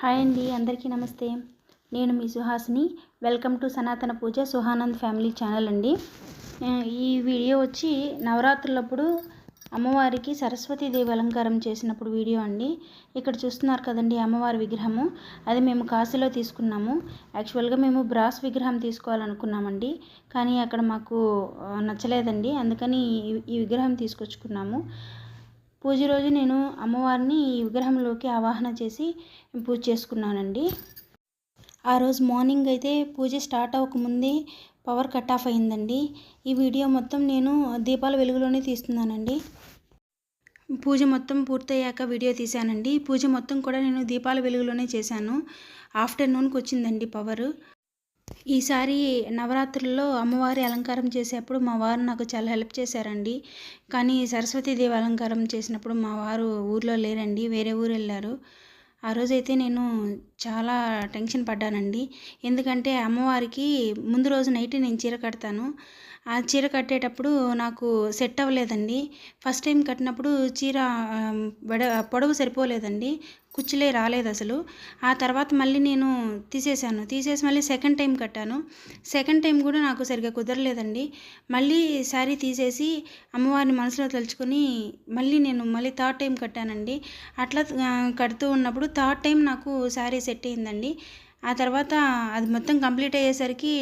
Hi అండి, అందరికీ నమస్తే. నేను మీ సుహాసిని. వెల్కమ్ టు సనాతన పూజ సుహానంద్ ఫ్యామిలీ ఛానల్ అండి. ఈ వీడియో వచ్చి నవరాత్రులప్పుడు అమ్మవారికి సరస్వతీదేవి అలంకారం చేసినప్పుడు వీడియో అండి. ఇక్కడ చూస్తున్నారు కదండి అమ్మవారి విగ్రహము. అది మేము కాశీలో తీసుకున్నాము. యాక్చువల్గా మేము బ్రాస్ విగ్రహం తీసుకోవాలనుకున్నామండి, కానీ అక్కడ మాకు నచ్చలేదండి. అందుకని ఈ విగ్రహం తీసుకొచ్చుకున్నాము. పూజ రోజు నేను అమ్మవారిని ఈ విగ్రహంలోకి ఆవాహన చేసి పూజ చేసుకున్నానండి. ఆ రోజు మార్నింగ్ అయితే పూజ స్టార్ట్ అవ్వకముందే పవర్ కట్ ఆఫ్ అయిందండి. ఈ వీడియో మొత్తం నేను దీపాల వెలుగులోనే తీస్తున్నానండి. పూజ మొత్తం పూర్తయ్యాక వీడియో తీశానండి. పూజ మొత్తం కూడా నేను దీపాల వెలుగులోనే చేశాను. ఆఫ్టర్నూన్కి వచ్చిందండి పవరు. ఈసారి నవరాత్రుల్లో అమ్మవారి అలంకారం చేసేప్పుడు మా వారు నాకు చాలా హెల్ప్ చేశారండి. కానీ సరస్వతీదేవి అలంకారం చేసినప్పుడు మా వారు ఊర్లో లేరండి, వేరే ఊరు వెళ్ళారు. ఆ రోజైతే నేను చాలా టెన్షన్ పడ్డానండి. ఎందుకంటే అమ్మవారికి ముందు రోజు నైట్ నేను చీర కడతాను. ఆ చీర కట్టేటప్పుడు నాకు సెట్ అవ్వలేదండి. ఫస్ట్ టైం కట్టినప్పుడు చీర పొడవు సరిపోలేదండి, కుచ్చులే రాలేదు అసలు. ఆ తర్వాత మళ్ళీ నేను తీసేసి మళ్ళీ సెకండ్ టైం కట్టాను. సెకండ్ టైం కూడా నాకు సరిగ్గా కుదరలేదండి. మళ్ళీ శారీ తీసేసి అమ్మవారిని మనసులో తలుచుకొని మళ్ళీ థర్డ్ టైం కట్టానండి. అట్లా కడుతూ ఉన్నప్పుడు థర్డ్ టైం నాకు శారీ సెట్ అయిందండి. ఆ తర్వాత అది మొత్తం కంప్లీట్ అయ్యేసరికి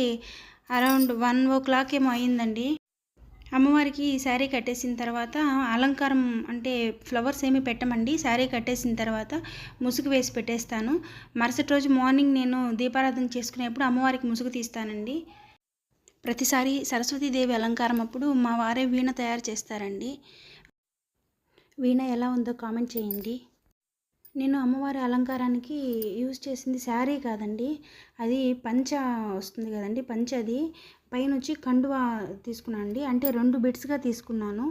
అరౌండ్ 1 o'clock ఏమో అయిందండి. అమ్మవారికి శారీ కట్టేసిన తర్వాత అలంకారం అంటే ఫ్లవర్స్ ఏమి పెట్టమండి. శారీ కట్టేసిన తర్వాత ముసుగు వేసి పెట్టేస్తాను. మరుసటి రోజు మార్నింగ్ నేను దీపారాధన చేసుకునేప్పుడు అమ్మవారికి ముసుగు తీస్తానండి. ప్రతిసారి సరస్వతీదేవి అలంకారం అప్పుడు మా వారే వీణ తయారు చేస్తారండి. వీణ ఎలా ఉందో కామెంట్ చేయండి. నేను అమ్మవారి అలంకారానికి యూజ్ చేసింది శారీ కాదండి, అది పంచ వస్తుంది కదండి, పంచ. అది పైన వచ్చి కండువా తీసుకున్నాను అండి. అంటే 2 బిట్స్గా తీసుకున్నాను.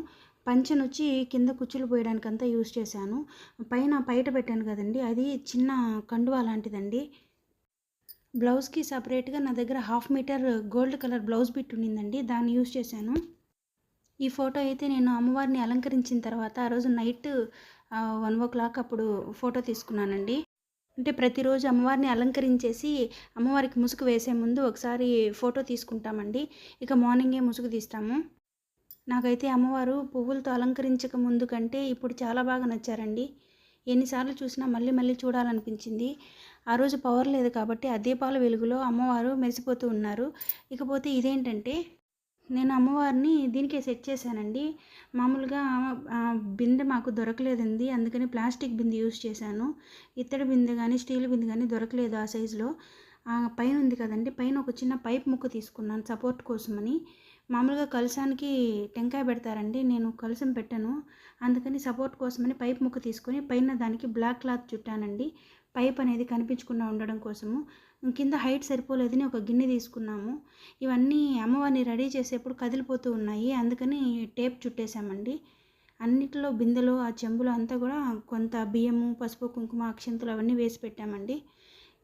పంచనొచ్చి కింద కుచ్చులు పోయడానికి అంతా యూజ్ చేశాను. పైట పెట్టాను కదండి, అది చిన్న కండువా లాంటిదండి. బ్లౌజ్కి సపరేట్గా నా దగ్గర 1/2 metre gold colour blouse bit ఉండిందండి, దాన్ని యూజ్ చేశాను. ఈ ఫోటో అయితే నేను అమ్మవారిని అలంకరించిన తర్వాత ఆ రోజు నైట్ 1 o'clock అప్పుడు ఫోటో తీసుకున్నానండి. అంటే ప్రతిరోజు అమ్మవారిని అలంకరించేసి అమ్మవారికి ముసుగు వేసే ముందు ఒకసారి ఫోటో తీసుకుంటామండి. ఇక మార్నింగే ముసుగు తీస్తాము. నాకైతే అమ్మవారు పువ్వులతో అలంకరించక ముందు కంటే ఇప్పుడు చాలా బాగా నచ్చారండి. ఎన్నిసార్లు చూసినా మళ్ళీ చూడాలనిపించింది. ఆ రోజు పవర్ లేదు కాబట్టి ఆ దీపాల వెలుగులో అమ్మవారు మెరిసిపోతూ ఉన్నారు. ఇకపోతే ఇదేంటంటే, నేను అమ్మవారిని దీనికే సెట్ చేశానండి. మామూలుగా బిందె మాకు దొరకలేదండి, అందుకని ప్లాస్టిక్ బిందె యూజ్ చేశాను. ఇత్తడి బిందె కానీ స్టీల్ బిందె కానీ దొరకలేదు ఆ సైజులో. పైన ఉంది కదండి, పైన ఒక చిన్న పైప్ ముక్క తీసుకున్నాను సపోర్ట్ కోసమని. మామూలుగా కలశానికి టెంకాయ పెడతారండి, నేను కలశం పెట్టాను. అందుకని సపోర్ట్ కోసమని పైప్ ముక్క తీసుకొని పైన దానికి బ్లాక్ క్లాత్ చుట్టానండి, పైప్ అనేది కనిపించకుండా ఉండడం కోసము. కింద హైట్ సరిపోలేదని ఒక గిన్నె తీసుకున్నాము. ఇవన్నీ అమ్మవారిని రెడీ చేసేప్పుడు కదిలిపోతూ ఉన్నాయి, అందుకని టేప్ చుట్టేసామండి. అన్నిటిలో బిందెలో ఆ చెంబులో అంతా కూడా కొంత బియ్యము, పసుపు, కుంకుమ, అక్షంతలు అవన్నీ వేసి పెట్టామండి.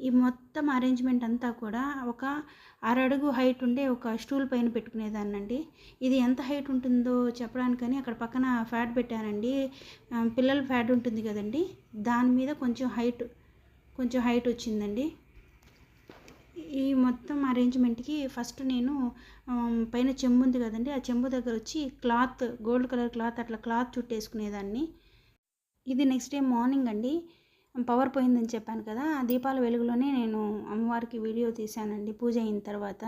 ఈ మొత్తం అరేంజ్మెంట్ అంతా కూడా ఒక 6 అడుగు హైట్ ఉండే ఒక స్టూల్ పైన పెట్టుకునేదాన్నండి. ఇది ఎంత హైట్ ఉంటుందో చెప్పడానికని అక్కడ పక్కన ఫ్యాట్ పెట్టానండి. పిల్లల ఫ్యాట్ ఉంటుంది కదండి, దాని మీద కొంచెం హైట్ వచ్చిందండి. ఈ మొత్తం అరేంజ్మెంట్కి ఫస్ట్ నేను పైన చెంబు ఉంది కదండి, ఆ చెంబు దగ్గర వచ్చి క్లాత్, గోల్డ్ కలర్ క్లాత్, అట్లా క్లాత్ చుట్టేసుకునేదాన్ని. ఇది నెక్స్ట్ డే మార్నింగ్ అండి. పవర్ పోయిందని చెప్పాను కదా, దీపాల వెలుగులోనే నేను అమ్మవారికి వీడియో తీశానండి పూజ అయిన తర్వాత.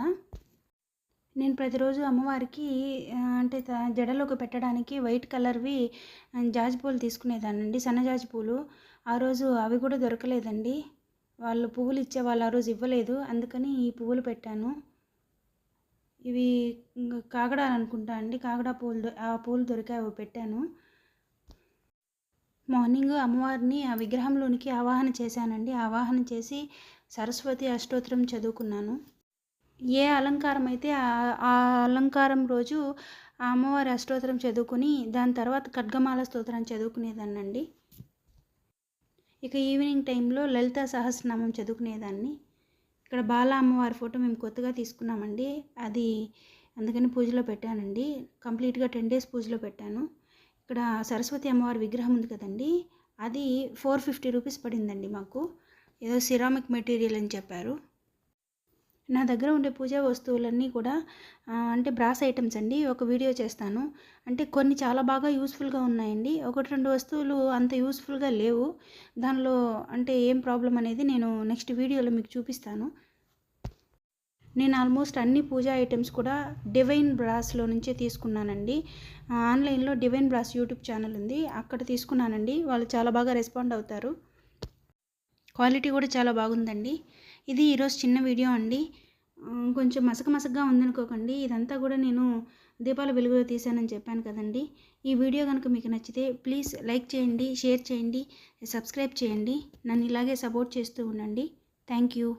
నేను ప్రతిరోజు అమ్మవారికి అంటే జడలోకి పెట్టడానికి వైట్ కలర్వి జాజిపూలు తీసుకునేదానండి, సన్నజాజి పూలు. ఆ రోజు అవి కూడా దొరకలేదండి, వాళ్ళు పువ్వులు ఇచ్చేవాళ్ళు ఆ రోజు ఇవ్వలేదు, అందుకని ఈ పువ్వులు పెట్టాను. ఇవి కాగడా అనుకుంటా అండి, కాగడా పూలు, ఆ పూలు దొరికాయి, అవి పెట్టాను. మార్నింగ్ అమ్మవారిని ఆ విగ్రహంలోనికి ఆవాహన చేశానండి. ఆవాహన చేసి సరస్వతి అష్టోత్తరం చదువుకున్నాను. ఏ అలంకారం అయితే ఆ అలంకారం రోజు ఆ అమ్మవారి అష్టోత్తరం చదువుకుని దాని తర్వాత ఖడ్గమాల స్తోత్రం చదువుకునేదాన్నండి. ఇక ఈవినింగ్ టైంలో లలితా సహస్రనామం చదువుకునేదాన్ని. ఇక్కడ బాలా అమ్మవారి ఫోటో మేము కొత్తగా తీసుకున్నామండి, అది అందుకని పూజలో పెట్టానండి. కంప్లీట్గా 10 days పూజలో పెట్టాను. ఇక్కడ సరస్వతి అమ్మవారి విగ్రహం ఉంది కదండి, అది 450 రూపీస్ పడిందండి మాకు. ఏదో సిరామిక్ మెటీరియల్ అని చెప్పారు. నా దగ్గర ఉండే పూజా వస్తువులన్నీ కూడా అంటే బ్రాస్ ఐటమ్స్ అండి. ఒక వీడియో చేస్తాను. అంటే కొన్ని చాలా బాగా యూస్ఫుల్గా ఉన్నాయండి. 1-2 వస్తువులు అంత యూస్ఫుల్గా లేవు. దానిలో అంటే ఏం ప్రాబ్లం అనేది నేను నెక్స్ట్ వీడియోలో మీకు చూపిస్తాను. నేను ఆల్మోస్ట్ అన్ని పూజా ఐటమ్స్ కూడా డివైన్ బ్రాస్లో నుంచే తీసుకున్నానండి. ఆన్లైన్లో డివైన్ బ్రాస్ యూట్యూబ్ ఛానల్ ఉంది, అక్కడ తీసుకున్నానండి. వాళ్ళు చాలా బాగా రెస్పాండ్ అవుతారు. క్వాలిటీ కూడా చాలా బాగుందండి. ఇది ఈరోజు చిన్న వీడియో అండి. కొంచెం మసకగా ఉందనుకోకండి. ఇదంతా కూడా నేను దీపాల వెలుగులో తీశానని చెప్పాను కదండి. ఈ వీడియో కనుక మీకు నచ్చితే ప్లీజ్ లైక్ చేయండి, షేర్ చేయండి, సబ్స్క్రైబ్ చేయండి. నన్ను ఇలాగే సపోర్ట్ చేస్తూ ఉండండి. Thank you.